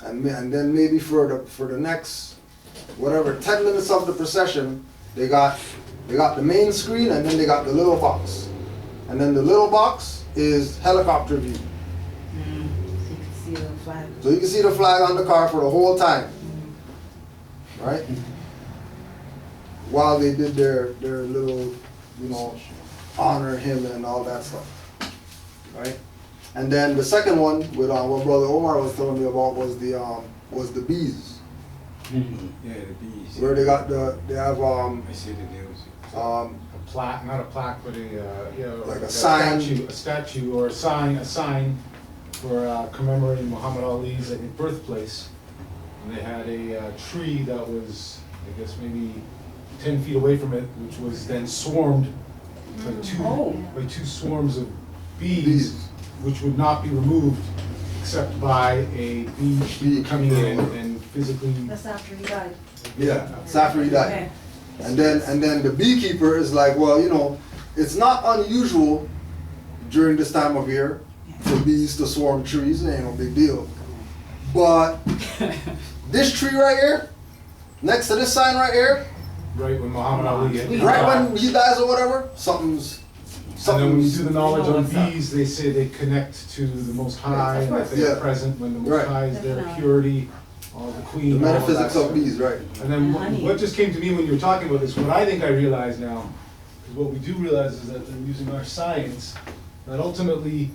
And then maybe for the next, whatever, 10 minutes of the procession, they got the main screen and then they got the little box. And then the little box is helicopter view. So you can see the flag. So you can see the flag on the car for the whole time. Right? While they did their little, honor him and all that stuff. Right? And then the second one, with what Brother Omar was telling me about, was the bees. Yeah, the bees. Where they have I see the news. A plaque, not a plaque, but like a sign. a statue or a sign for commemorating Muhammad Ali's birthplace. And they had a tree that was, I guess, maybe 10 feet away from it, which was then swarmed by two swarms of bees, which would not be removed except by a bee coming in and physically. That's after he died. Yeah, it's after he died. Okay. And then the beekeeper is like, well, it's not unusual during this time of year for bees to swarm trees. It ain't no big deal. But this tree right here, next to this sign right here, Right when Muhammad Ali had right when he dies or whatever, something's. And then when you do the knowledge on bees, they say they connect to the Most High and that they are present when the Most High is their purity, all the queen. The metaphysics of bees, right? And then what just came to me when you were talking about this, what I think I realize now, is what we do realize is that they're using our science, that ultimately,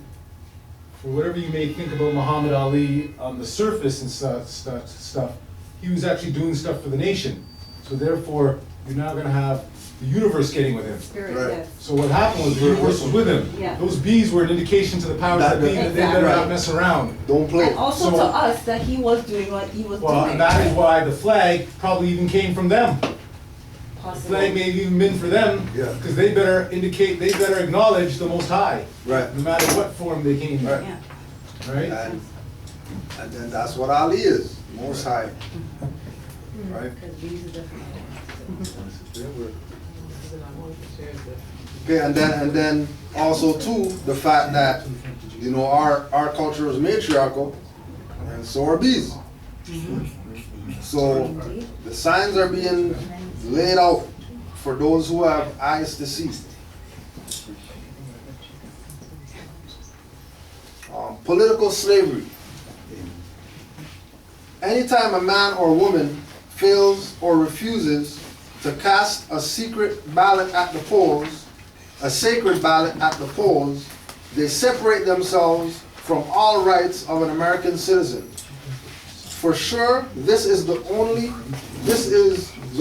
for whatever you may think about Muhammad Ali on the surface and stuff, he was actually doing stuff for the nation. So therefore, you're now going to have the universe getting with him. Spirit, Right. yes. So what happened was the universe was with him. Yeah. Those bees were an indication to the powers that be that they better not mess around. Don't play. And also So- to us that he was doing what he was Well, doing. and that is why the flag probably even came from them. The Possible. flag may have even been for them, Yeah. because they better acknowledge the Most High, Right. no matter what form they came in, Right. Yeah. right? And then that's what Ali is, Most High. Right? Because bees are different. Okay, and then also too, the fact that, our culture is matriarchal, and so are bees. So the signs are being laid out for those who have eyes to see. Political slavery. Anytime a man or woman fails or refuses to cast a secret ballot at the polls, a sacred ballot at the polls, they separate themselves from all rights of an American citizen. For sure, this is the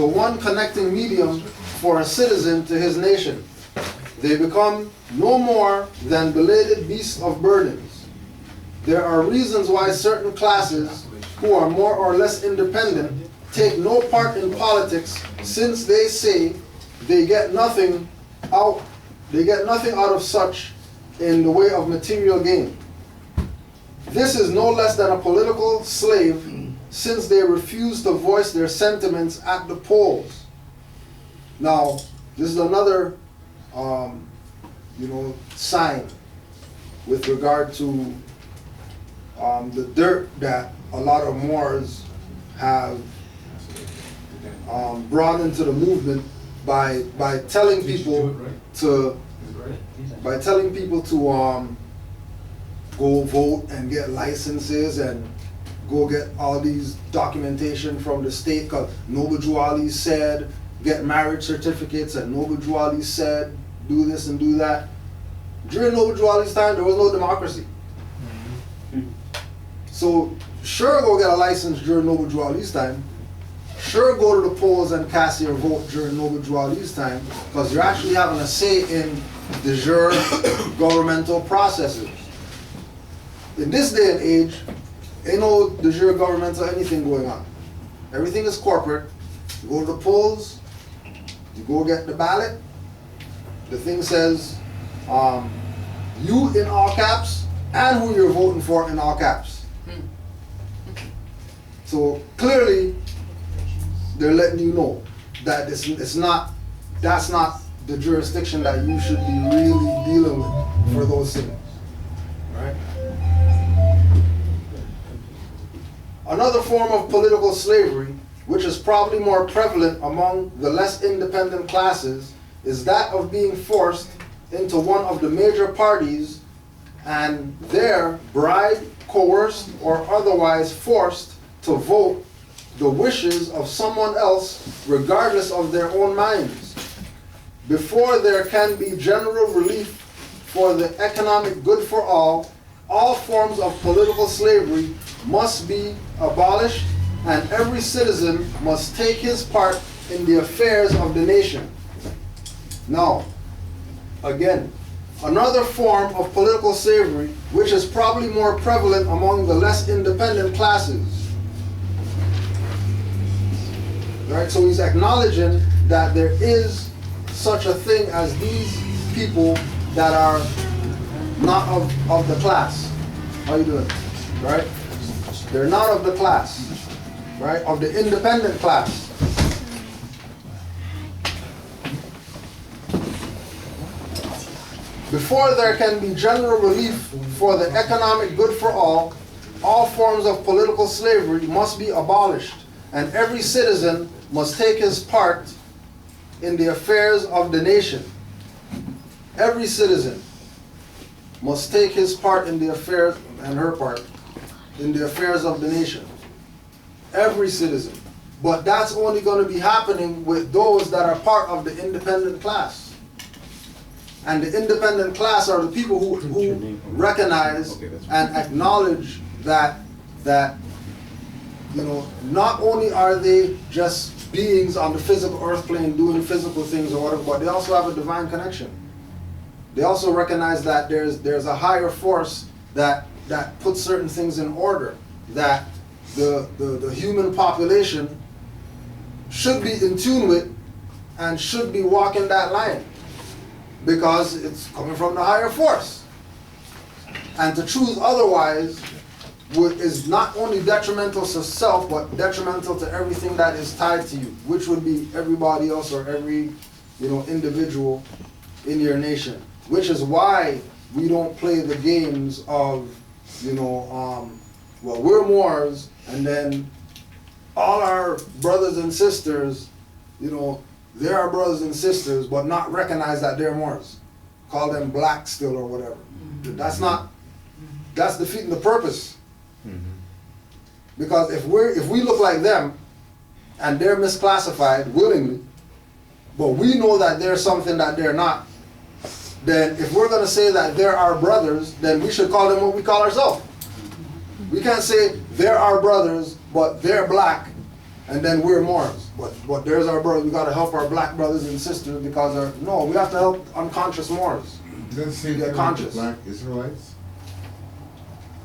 one connecting medium for a citizen to his nation. They become no more than belated beasts of burdens. There are reasons why certain classes who are more or less independent take no part in politics, since they say they get nothing out of such in the way of material gain. This is no less than a political slave, since they refuse to voice their sentiments at the polls. Now, this is another sign with regard to the dirt that a lot of Moors have brought into the movement by telling people to go vote and get licenses and go get all these documentation from the state, because Noble Drew Ali said get marriage certificates, and Noble Drew Ali said do this and do that. During Noble Drew Ali's time, there was no democracy. So sure, go get a license during Noble Drew Ali's time. Sure, go to the polls and cast your vote during Noble Drew Ali's time, because you're actually having a say in de jure governmental processes. In this day and age, ain't no de jure governmental anything going on. Everything is corporate. You go to the polls, you go get the ballot. The thing says, you in all caps, and who you're voting for in all caps. So clearly, they're letting you know that that's not the jurisdiction that you should be really dealing with for those things, right? Another form of political slavery, which is probably more prevalent among the less independent classes, is that of being forced into one of the major parties and there bribed, coerced, or otherwise forced to vote the wishes of someone else regardless of their own minds. Before there can be general relief for the economic good for all forms of political slavery must be abolished, and every citizen must take his part in the affairs of the nation. Now, again, another form of political slavery, which is probably more prevalent among the less independent classes. Right? So he's acknowledging that there is such a thing as these people that are not of the class. How you doing? Right? They're not of the class, right? Of the independent class. Before there can be general relief for the economic good for all forms of political slavery must be abolished, and every citizen must take his part in the affairs of the nation. Every citizen must take his part in the affairs, and her part, in the affairs of the nation. Every citizen. But that's only going to be happening with those that are part of the independent class. And the independent class are the people who recognize and acknowledge that you know, not only are they just beings on the physical earth plane doing physical things or whatever, but they also have a divine connection. They also recognize that there's a higher force that puts certain things in order, that the human population should be in tune with and should be walking that line because it's coming from the higher force. And to choose otherwise is not only detrimental to self, but detrimental to everything that is tied to you, which would be everybody else or every individual in your nation. Which is why we don't play the games of, well, we're Moors, and then all our brothers and sisters, they're our brothers and sisters, but not recognize that they're Moors. Call them black still or whatever. That's defeating the purpose. Because if we look like them, and they're misclassified willingly, but we know that they're something that they're not, then if we're going to say that they're our brothers, then we should call them what we call ourselves. We can't say they're our brothers, but they're black, and then we're Moors. But there's our brothers. We got to help our black brothers and sisters because no, we have to help unconscious Moors. Doesn't say Get that conscious. Black Israelites.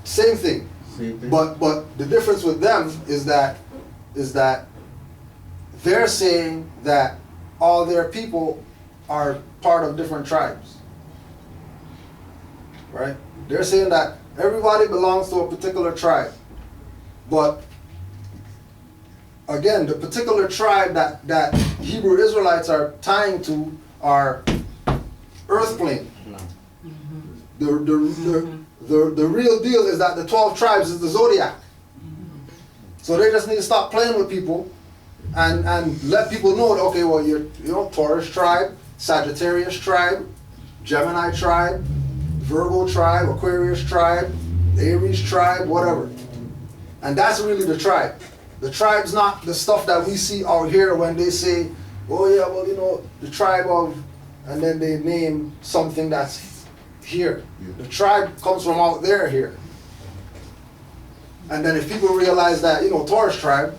Same thing. Same thing. But the difference with them is that they're saying that all their people are part of different tribes. Right? They're saying that everybody belongs to a particular tribe. But again, the particular tribe that Hebrew Israelites are tying to are earth plane. The real deal is that the 12 tribes is the zodiac. So they just need to stop playing with people and let people know that, okay, well, you're Taurus tribe, Sagittarius tribe, Gemini tribe, Virgo tribe, Aquarius tribe, Aries tribe, whatever. And that's really the tribe. The tribe's not the stuff that we see out here when they say, oh yeah, well, the tribe of, and then they name something that's here. Yeah. The tribe comes from out there here. And then if people realize that, Taurus tribe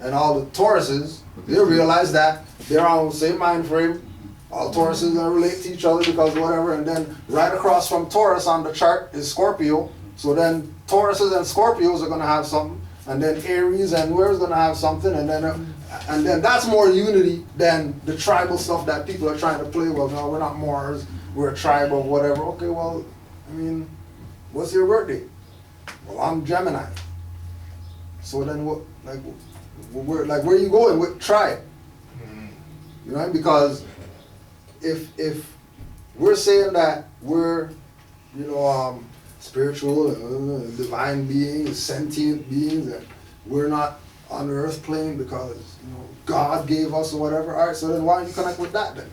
and all the Tauruses, they realize that they're on the same mind frame. All Tauruses are relate to each other because whatever. And then right across from Taurus on the chart is Scorpio. So then Tauruses and Scorpios are going to have something. And then Aries and where's going to have something. And then that's more unity than the tribal stuff that people are trying to play with. No, we're not Moors. We're a tribe of whatever. Okay, well, what's your birthday? Well, I'm Gemini. So then what? Where are you going with tribe? Because if we're saying that we're, spiritual, divine beings, sentient beings, we're not on the earth plane because, God gave us or whatever. All right, so then why don't you connect with that then?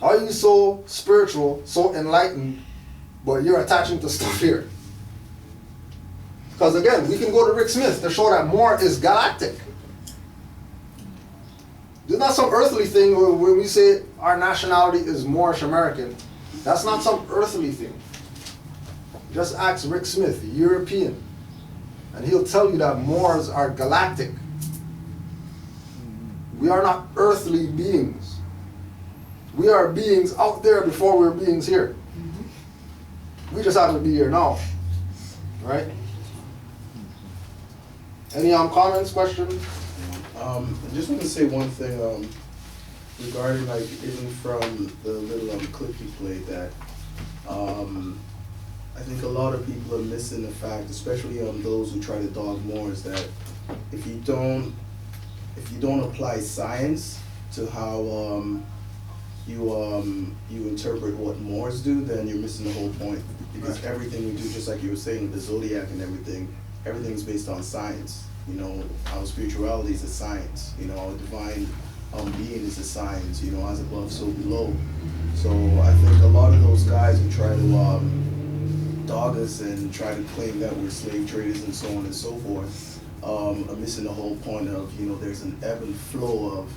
Are you so spiritual, so enlightened, but you're attaching to stuff here? Because again, we can go to Rick Smith to show that more is galactic. There's not some earthly thing when we say our nationality is Moorish American. That's not some earthly thing. Just ask Rick Smith, European, and he'll tell you that Moors are galactic. We are not earthly beings. We are beings out there before we're beings here. We just happen to be here now. Right? Any comments, questions? I just want to say one thing regarding, like, even from the little clip you played, that I think a lot of people are missing the fact, especially those who try to dog Moors, that if you don't apply science to how you interpret what Moors do, then you're missing the whole point. Because everything we do, just like you were saying with the zodiac and everything is based on science. Our spirituality is a science. Our divine being is a science. As above, so below. So I think a lot of those guys who try to dog us and try to claim that we're slave traders and so on and so forth are missing the whole point of, there's an ebb and flow of,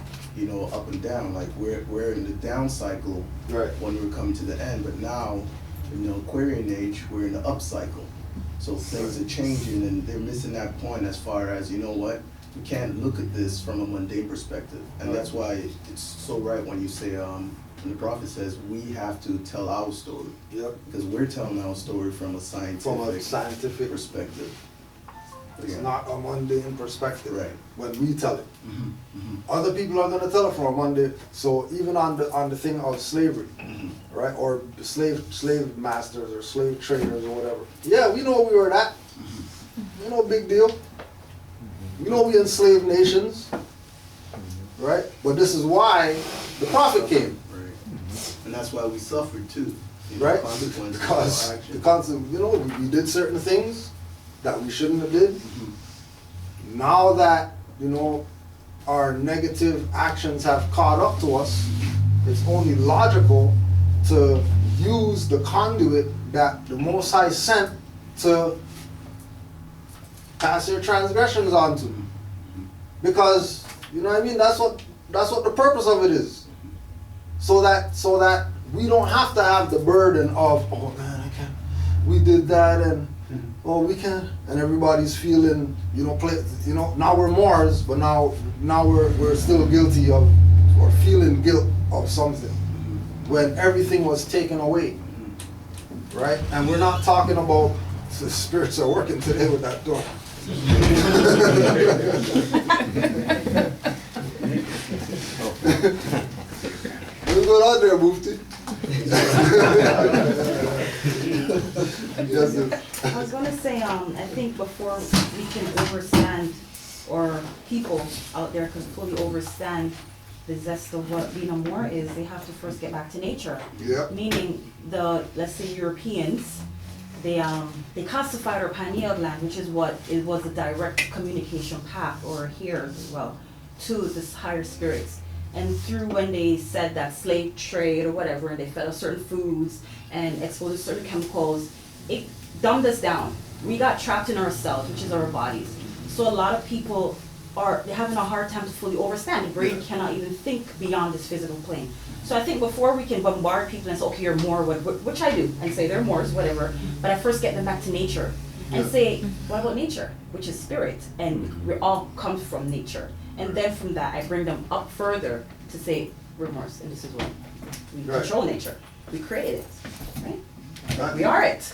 up and down. Like we're in the down cycle when we're coming to the end, but now, Aquarian age, we're in the up cycle. So things are changing, and they're missing that point as far as, we can't look at this from a mundane perspective. And that's why it's so right when you say, when the prophet says, we have to tell our story. Yep. Because we're telling our story from a scientific perspective. It's not a mundane perspective when we tell it. Mm-hmm. Mm-hmm. Other people are going to tell it from a mundane. So even on the thing of slavery, right, or slave masters or slave traders or whatever. Yeah, we know we were that. No big deal. We know we enslaved nations, right? But this is why the prophet came. Right. And that's why we suffered too. Right? Consequences Because of our action. the consequence, we did certain things that we shouldn't have did. Now that, our negative actions have caught up to us, it's only logical to use the conduit that the Most High sent to pass your transgressions on to. Because, that's what the purpose of it is. So that we don't have to have the burden of, oh man, I can't, we did that and oh, we can, and everybody's feeling, now we're Moors, but now we're still guilty of, or feeling guilt of something, when everything was taken away, right? And we're not talking about the spirits are working today with that door. What's going on there, Mufti? I was going to say, I think before we can understand, or people out there can fully understand the zest of what being a Moor is, they have to first get back to nature. Yep. Meaning let's say Europeans, they classified our pineal gland, which is what it was a direct communication path, or here as well, to this higher spirits. And through when they said that slave trade or whatever, and they fed us certain foods and exposed to certain chemicals, it dumbed us down. We got trapped in ourselves, which is our bodies. So a lot of people they're having a hard time to fully understand. The brain cannot even think beyond this physical plane. So I think before we can bombard people and say, okay, you're Moor, which I do, and say they're Moors, whatever, but I first get them back to nature and say, what about nature, which is spirit, and we all come from nature. And then from that, I bring them up further to say, we're Moors, and this is what we control nature. We created it, right? We are it.